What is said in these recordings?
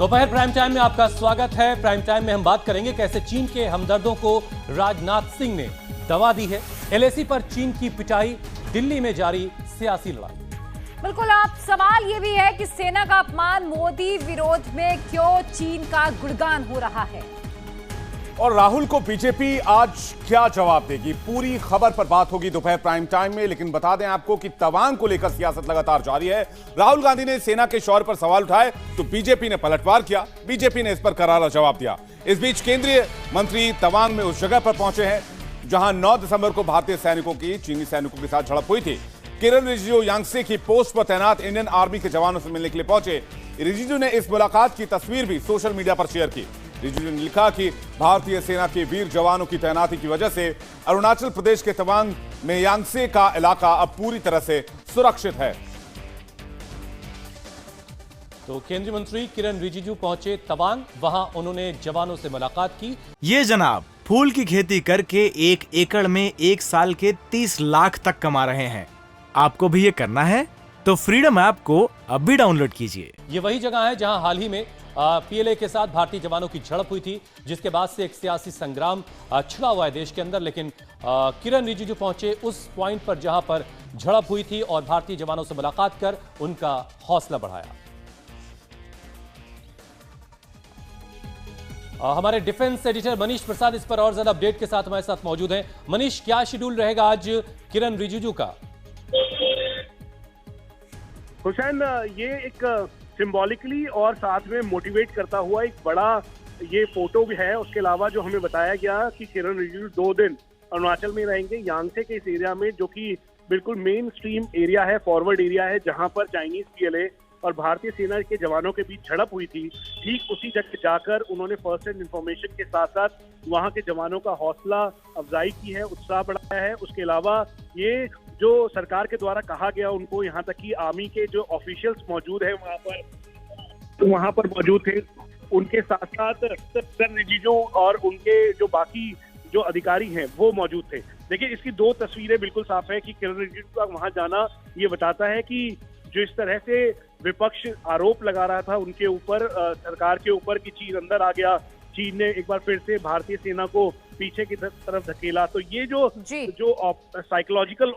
दोपहर prime time में आपका स्वागत है। प्राइम टाइम में हम बात करेंगे कैसे चीन के हमदर्दों को राजनाथ सिंह ने दवा दी है। एलएसी पर चीन की पिटाई, दिल्ली में जारी सियासी लड़ाई। बिल्कुल, आप सवाल ये भी है कि सेना का अपमान, मोदी विरोध में क्यों चीन का गुणगान हो रहा है, और राहुल को बीजेपी आज क्या जवाब देगी, पूरी खबर पर बात होगी दोपहर प्राइम टाइम में। लेकिन बता दें आपको कि तवांग को लेकर सियासत लगातार जारी है। राहुल गांधी ने सेना के शौर्य पर सवाल उठाए तो बीजेपी ने पलटवार किया। बीजेपी ने इस पर करारा जवाब दिया। इस बीच केंद्रीय मंत्री तवांग में उस जगह पर पहुंचे हैं जहां 9 दिसंबर को भारतीय सैनिकों की चीनी सैनिकों के साथ झड़प हुई थी। किरण रिजिजू यांगसे की पोस्ट पर तैनात इंडियन आर्मी के जवानों से मिलने के लिए पहुंचे। रिजिजू ने इस मुलाकात की तस्वीर भी सोशल मीडिया पर शेयर की। रिजिजू ने लिखा कि भारतीय सेना के वीर जवानों की तैनाती की वजह से अरुणाचल प्रदेश के तवांग में यांगसे का इलाका अब पूरी तरह से सुरक्षित है। तो केंद्रीय मंत्री किरण रिजिजू पहुंचे तवांग, वहां उन्होंने जवानों से मुलाकात की। ये जनाब फूल की खेती करके 1 एकड़ में 1 साल के 30 लाख तक कमा रहे हैं। आपको भी ये करना है तो फ्रीडम ऐप को अब भी डाउनलोड कीजिए। ये वही जगह है जहां हाल ही में पीएलए के साथ भारतीय जवानों की झड़प हुई थी, जिसके बाद से एक सियासी संग्राम छिड़ा हुआ है देश के अंदर। लेकिन किरण रिजिजू पहुंचे उस पॉइंट पर जहां पर झड़प हुई थी और भारतीय जवानों से मुलाकात कर उनका हौसला बढ़ाया। हमारे डिफेंस एडिटर मनीष प्रसाद इस पर और ज्यादा अपडेट के साथ हमारे साथ मौजूद हैं। मनीष, क्या शेड्यूल रहेगा आज किरण रिजिजू का? हुसैन, ये एक सिंबॉलिकली और साथ में मोटिवेट करता हुआ एक बड़ा ये फोटो भी है। उसके अलावा जो हमें बताया गया कि किरण रिजिजू 2 दिन अरुणाचल में रहेंगे, यांगसे के इस एरिया में, जो कि बिल्कुल मेन स्ट्रीम एरिया है, फॉरवर्ड एरिया है, जहां पर चाइनीज पीएलए और भारतीय सेना के जवानों के बीच झड़प हुई थी। ठीक उसी जगह जाकर उन्होंने फर्स्ट हैंड इंफॉर्मेशन के साथ साथ वहां के जवानों का हौसला अफजाई की है, उत्साह बढ़ाया है। उसके अलावा ये जो सरकार के द्वारा कहा गया उनको, यहाँ तक कि आर्मी के जो ऑफिशियल्स मौजूद हैं वहाँ पर मौजूद थे, उनके साथ साथ किरण रिजिजू और उनके जो बाकी जो अधिकारी हैं वो मौजूद थे। देखिए, इसकी 2 तस्वीरें बिल्कुल साफ है कि किरण रिजिजू का वहां जाना ये बताता है कि जो इस तरह से विपक्ष आरोप लगा रहा था उनके ऊपर, सरकार के ऊपर, कि चीन अंदर आ गया, चीन ने एक बार फिर से भारतीय सेना को पीछे की तरफ धकेला, तो ये जो साइकोलॉजिकल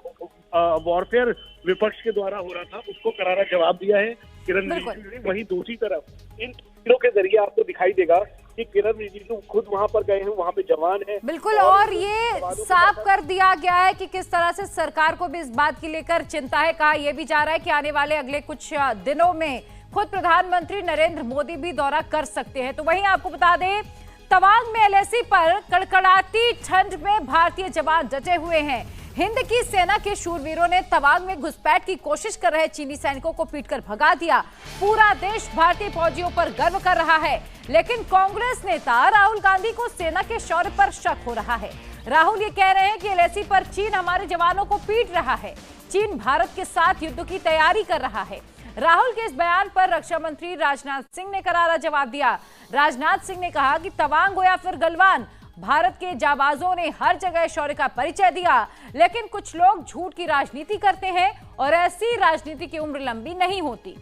वॉरफेयर विपक्ष के द्वारा हो रहा था उसको करारा जवाब दिया है किरण रिजिजू ने। वहीं दूसरी तरफ इन तस्वीरों के जरिए आपको दिखाई देगा कि किरण रिजिजू खुद वहां पर गए हैं, वहां पे जवान हैं। बिल्कुल, और ये साफ कर दिया गया है कि किस तरह से सरकार को भी इस बात की लेकर चिंता है। कहा यह भी जा रहा है कि आने वाले अगले कुछ दिनों में खुद प्रधानमंत्री नरेंद्र मोदी भी दौरा कर सकते हैं। तो वहीं आपको बता दें, तवांग में एलएसी पर कड़कड़ाती ठंड में भारतीय जवान डटे हुए हैं। हिंद की सेना के शूरवीरों ने तवांग में घुसपैठ की कोशिश कर रहे चीनी सैनिकों को पीटकर भगा दिया। पूरा देश भारतीय फौजियों पर गर्व कर रहा है, लेकिन कांग्रेस नेता राहुल गांधी को सेना के शौर्य पर शक हो रहा है। राहुल ये कह रहे हैं कि एलएसी पर चीन हमारे जवानों को पीट रहा है, चीन भारत के साथ युद्ध की तैयारी कर रहा है। राहुल के इस बयान पर रक्षा मंत्री राजनाथ सिंह ने करारा जवाब दिया। राजनाथ सिंह ने कहा कि तवांग हो या फिर गलवान, भारत के जाबाजों ने हर जगह शौर्य का परिचय दिया, लेकिन कुछ लोग झूठ की राजनीति करते हैं और ऐसी राजनीति की उम्र लंबी नहीं होती।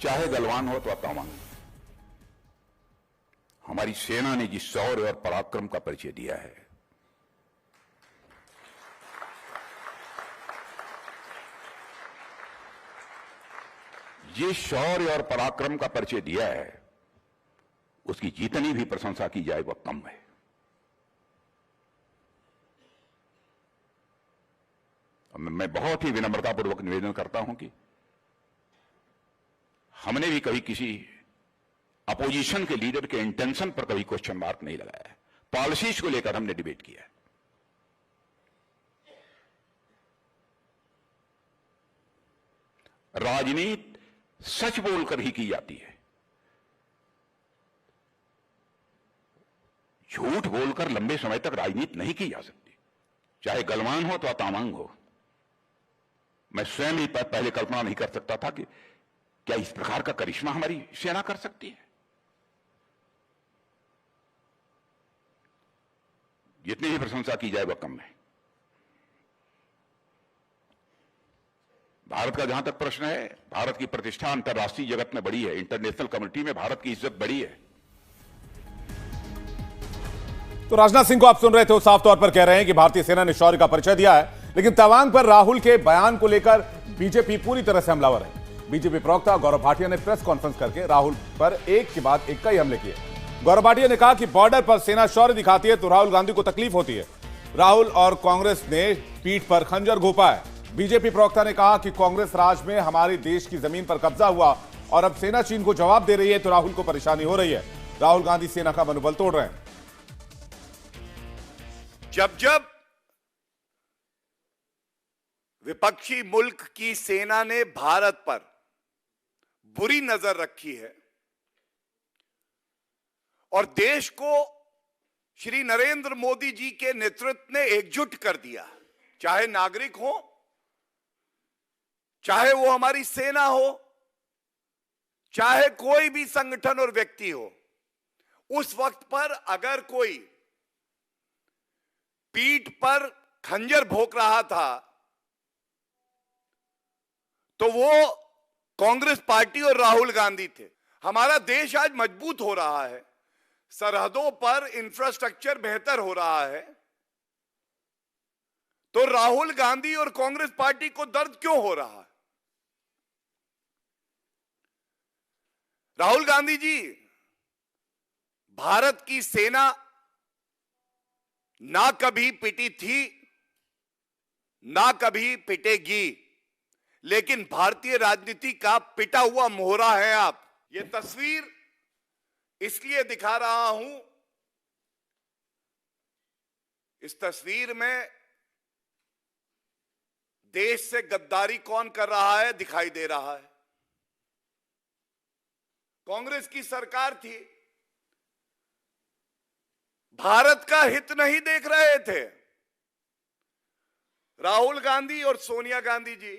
चाहे गलवान हो तो तवांग, हमारी सेना ने जिस शौर्य और पराक्रम का परिचय दिया है, ये शौर्य और पराक्रम का परिचय दिया है, उसकी जितनी भी प्रशंसा की जाए वह कम है। मैं बहुत ही विनम्रतापूर्वक निवेदन करता हूं कि हमने भी कभी किसी अपोजिशन के लीडर के इंटेंशन पर कभी क्वेश्चन मार्क नहीं लगाया है। पॉलिसीज को लेकर हमने डिबेट किया है। राजनीति सच बोलकर ही की जाती है, झूठ बोलकर लंबे समय तक राजनीति नहीं की जा सकती। चाहे गलवान हो तो तवांग हो। मैं स्वयं ही पहले कल्पना नहीं कर सकता था कि क्या इस प्रकार का करिश्मा हमारी सेना कर सकती है। जितनी ही प्रशंसा की जाए वह कम है। भारत का जहां तक प्रश्न है, भारत की प्रतिष्ठा अंतर्राष्ट्रीय जगत में बड़ी है, इंटरनेशनल कम्युनिटी में भारत की इज्जत बड़ी है। तो राजनाथ सिंह को आप सुन रहे थे, वो साफ तौर पर कह रहे हैं कि भारतीय सेना ने शौर्य का परिचय दिया है, लेकिन तवांग पर राहुल के बयान को लेकर बीजेपी पूरी तरह से हमलावर है। बीजेपी प्रवक्ता गौरव भाटिया ने प्रेस कॉन्फ्रेंस करके राहुल पर एक के बाद एक कई हमले किए। गौरव भाटिया ने कहा कि बॉर्डर पर सेना शौर्य दिखाती है तो राहुल गांधी को तकलीफ होती है। राहुल और कांग्रेस ने पीठ पर खंजर घोंपा है। बीजेपी प्रवक्ता ने कहा कि कांग्रेस राज में हमारे देश की जमीन पर कब्जा हुआ और अब सेना चीन को जवाब दे रही है तो राहुल को परेशानी हो रही है। राहुल गांधी सेना का मनोबल तोड़ रहे हैं। जब जब विपक्षी मुल्क की सेना ने भारत पर बुरी नजर रखी है और देश को श्री नरेंद्र मोदी जी के नेतृत्व ने एकजुट कर दिया, चाहे नागरिक हो, चाहे वो हमारी सेना हो, चाहे कोई भी संगठन और व्यक्ति हो, उस वक्त पर अगर कोई पीठ पर खंजर भोंक रहा था तो वो कांग्रेस पार्टी और राहुल गांधी थे। हमारा देश आज मजबूत हो रहा है, सरहदों पर इंफ्रास्ट्रक्चर बेहतर हो रहा है, तो राहुल गांधी और कांग्रेस पार्टी को दर्द क्यों हो रहा है? राहुल गांधी जी, भारत की सेना ना कभी पिटी थी, ना कभी पिटेगी, लेकिन भारतीय राजनीति का पिटा हुआ मोहरा है आप। ये तस्वीर इसलिए दिखा रहा हूं, इस तस्वीर में देश से गद्दारी कौन कर रहा है दिखाई दे रहा है। कांग्रेस की सरकार थी, भारत का हित नहीं देख रहे थे। राहुल गांधी और सोनिया गांधी जी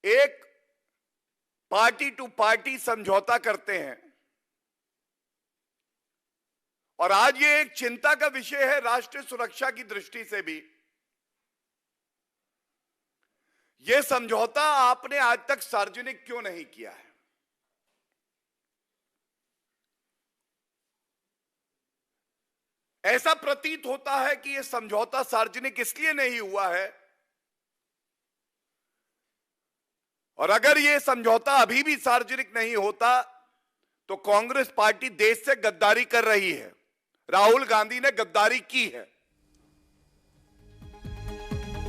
एक पार्टी टू पार्टी समझौता करते हैं और आज ये एक चिंता का विषय है राष्ट्रीय सुरक्षा की दृष्टि से भी। यह समझौता आपने आज तक सार्वजनिक क्यों नहीं किया है? ऐसा प्रतीत होता है कि यह समझौता सार्वजनिक इसलिए नहीं हुआ है, और अगर यह समझौता अभी भी सार्वजनिक नहीं होता तो कांग्रेस पार्टी देश से गद्दारी कर रही है। राहुल गांधी ने गद्दारी की है।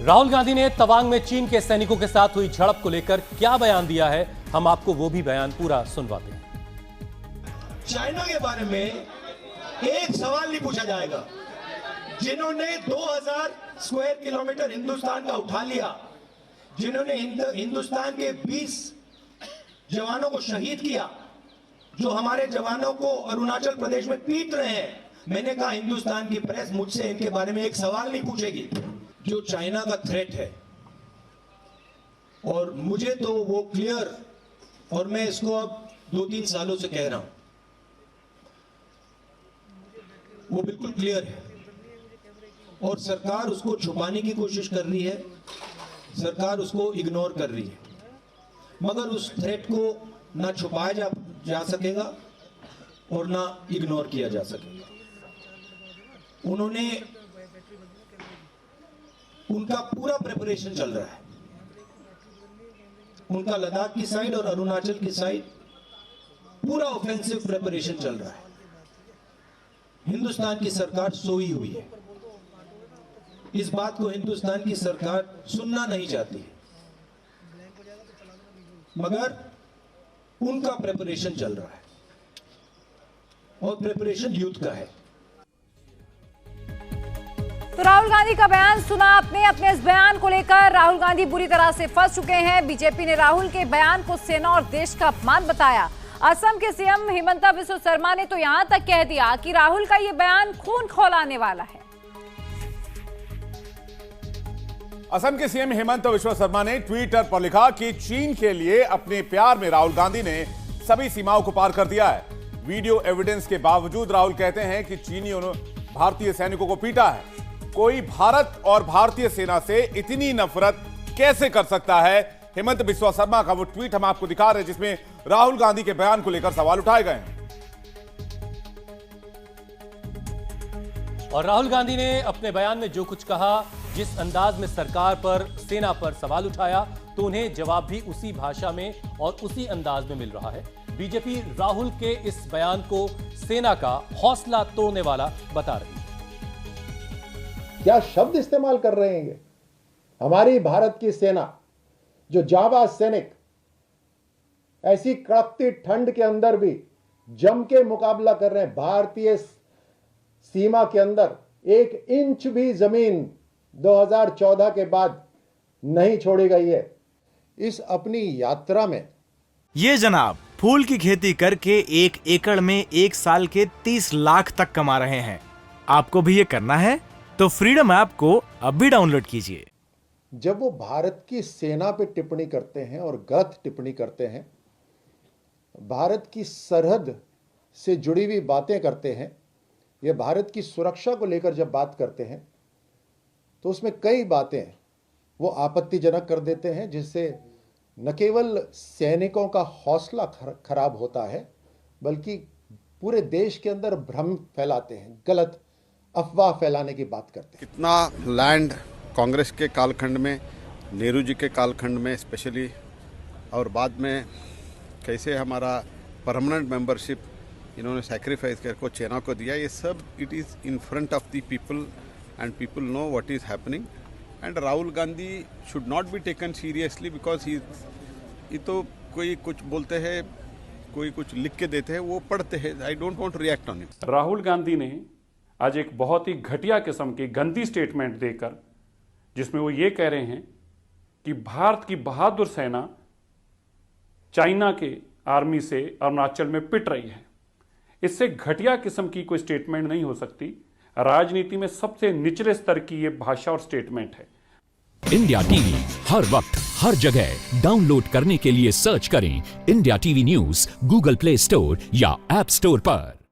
राहुल गांधी ने तवांग में चीन के सैनिकों के साथ हुई झड़प को लेकर क्या बयान दिया है, हम आपको वो भी बयान पूरा सुनवाते हैं। चाइना के बारे में एक सवाल नहीं पूछा जाएगा। जिन्होंने 2000 स्क्वायर किलोमीटर हिंदुस्तान का उठा लिया, जिन्होंने हिंदुस्तान के 20 जवानों को शहीद किया, जो हमारे जवानों को अरुणाचल प्रदेश में पीट रहे हैं, मैंने कहा हिंदुस्तान की प्रेस मुझसे इनके बारे में एक सवाल नहीं पूछेगी। जो चाइना का थ्रेट है, और मुझे तो वो क्लियर, और मैं इसको अब 2-3 सालों से कह रहा हूं, वो बिल्कुल क्लियर है और सरकार उसको छुपाने की कोशिश कर रही है, सरकार उसको इग्नोर कर रही है। मगर उस थ्रेट को ना छुपाया जा सकेगा और ना इग्नोर किया जा सकेगा। उनका पूरा प्रिपरेशन चल रहा है, उनका लद्दाख की साइड और अरुणाचल की साइड पूरा ऑफेंसिव प्रिपरेशन चल रहा है। हिंदुस्तान की सरकार सोई हुई है। इस बात को हिंदुस्तान की सरकार सुनना नहीं चाहती है, मगर उनका प्रिपरेशन चल रहा है और प्रिपरेशन युद्ध का है। तो राहुल गांधी का बयान सुना आपने। अपने इस बयान को लेकर राहुल गांधी बुरी तरह से फंस चुके हैं। बीजेपी ने राहुल के बयान को सेना और देश का अपमान बताया। असम के सीएम हिमंता बिस्वा शर्मा ने तो यहां तक कह दिया कि राहुल का यह बयान खून खौलाने वाला है। असम के सीएम हिमंता बिस्वा शर्मा ने ट्विटर पर लिखा कि चीन के लिए अपने प्यार में राहुल गांधी ने सभी सीमाओं को पार कर दिया है। वीडियो एविडेंस के बावजूद राहुल कहते हैं कि चीनियों ने भारतीय सैनिकों को पीटा है। कोई भारत और भारतीय सेना से इतनी नफरत कैसे कर सकता है? हेमंत बिस्वा शर्मा का वो ट्वीट हम आपको दिखा रहे हैं जिसमें राहुल गांधी के बयान को लेकर सवाल उठाए गए हैं। और राहुल गांधी ने अपने बयान में जो कुछ कहा, जिस अंदाज में सरकार पर, सेना पर सवाल उठाया, तो उन्हें जवाब भी उसी भाषा में और उसी अंदाज में मिल रहा है। बीजेपी राहुल के इस बयान को सेना का हौसला तोड़ने वाला बता रही है। क्या शब्द इस्तेमाल कर रहे हैं? हमारी भारत की सेना जो जाबाज सैनिक ऐसी कड़कती ठंड के अंदर भी जम के मुकाबला कर रहे हैं। भारतीय सीमा के अंदर 1 इंच भी जमीन 2014 के बाद नहीं छोड़ी गई है। इस अपनी यात्रा में ये जनाब फूल की खेती करके 1 एकड़ में 1 साल के 30 लाख तक कमा रहे हैं। आपको भी ये करना है तो फ्रीडम ऐप को अभी डाउनलोड कीजिए। जब वो भारत की सेना पे टिप्पणी करते हैं और गलत टिप्पणी करते हैं, भारत की सरहद से जुड़ी हुई बातें करते हैं, ये भारत की सुरक्षा को लेकर जब बात करते हैं तो उसमें कई बातें वो आपत्तिजनक कर देते हैं, जिससे न केवल सैनिकों का हौसला खराब होता है बल्कि पूरे देश के अंदर भ्रम फैलाते हैं, गलत अफवाह फैलाने की बात करते हैं। कितना लैंड कांग्रेस के कालखंड में, नेहरू जी के कालखंड में स्पेशली, और बाद में कैसे हमारा परमानेंट मेंबरशिप इन्होंने सैक्रिफाइस करके सेना को दिया, ये सब it is in front of the people and people know what is happening. And Rahul Gandhi should not be taken seriously because ये तो कोई कुछ बोलते हैं, कोई कुछ लिख के देते हैं, वो पढ़ते हैं। I don't want to react on it. Rahul Gandhi ने आज एक बहुत ही घटिया किस्म की गंदी स्टेटमेंट देकर, जिसमें वो ये कह रहे हैं कि भारत की बहादुर सेना चाइना के आर्मी से अरुणाचल में पिट रही है। इससे घटिया किस्म की कोई स्टेटमेंट नहीं हो सकती। राजनीति में सबसे निचले स्तर की ये भाषा और स्टेटमेंट है। इंडिया टीवी हर वक्त हर जगह डाउनलोड करने के लिए सर्च करें India TV news Google play store या ऐप स्टोर पर।